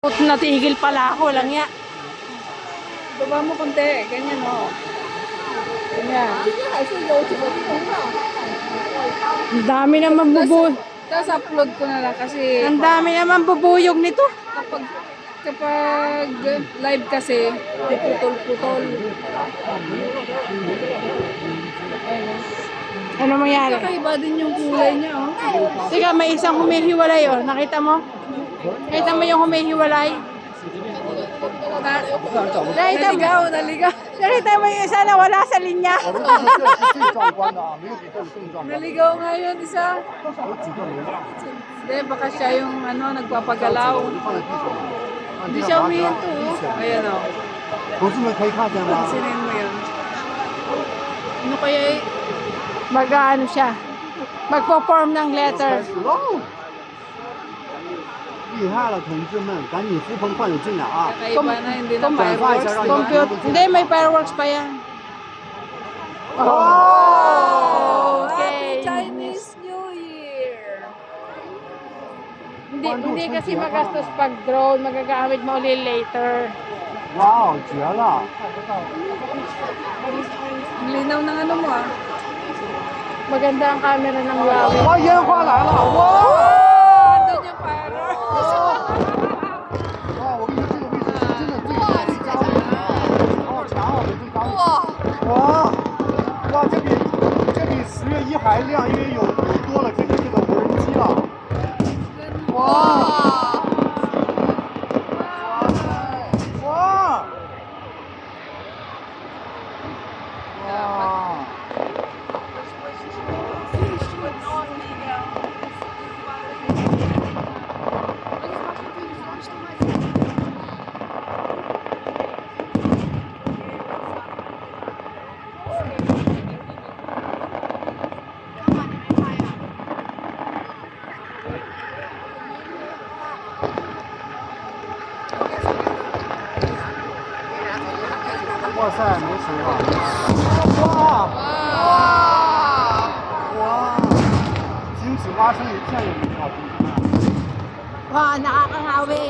Natigil pala ako lang ya. Baba mo konti, ganyan o. Ganyan. Ang dami naman Tapos upload ko na lang kasi Ang dami naman bubuyog nito. kapag live kasi, puputol-putol. Ano mangyari? Kakaiba din yung kulay niya oh. Teka, may isang humihiwalay oh. Nakita mo? Nakita mo yung humihiwalay? Naligaw. Nakita mo yung isa na wala sa linya? 这个是最壮观的啊，没有比这个更壮观。 Naligaw nga yun isa. 有几个流量， Hindi, baka siya yung nagpapagalaw. 放在地上，放 Hindi 地 siya 上拔起 umihinto 来， oh. Ayan o. 同志们可以看见吗？ Pansinin mo yun. Ano kaya Mag-ano siya? Magpo-form ng 开 letter. 始喽！厉害了，同志们，赶紧呼朋唤友进来啊！ kakaiba na, hindi na fireworks. Diba? Compute. Hindi, may fireworks pa yan. Oh! Okay. Happy Chinese New Year! Hindi kasi magastos pag drone. Magagamit mo ulit later. 哇哦，绝了！ Ang linaw ng ano mo ah. Maganda ang camera ng Huawei. 哇，烟花来了！哇！ Andun yung fireworks. 哇，我跟你说，这个位置是真的最佳位置啊！好强啊，我们最佳位置！哇！哇，这比10月1还亮，因为有多了这个无人机了。哇！哇！哇！ 哇塞，没谁了！哇哇！金纸挖成一片也没掉地。 Wow, nakakahawi.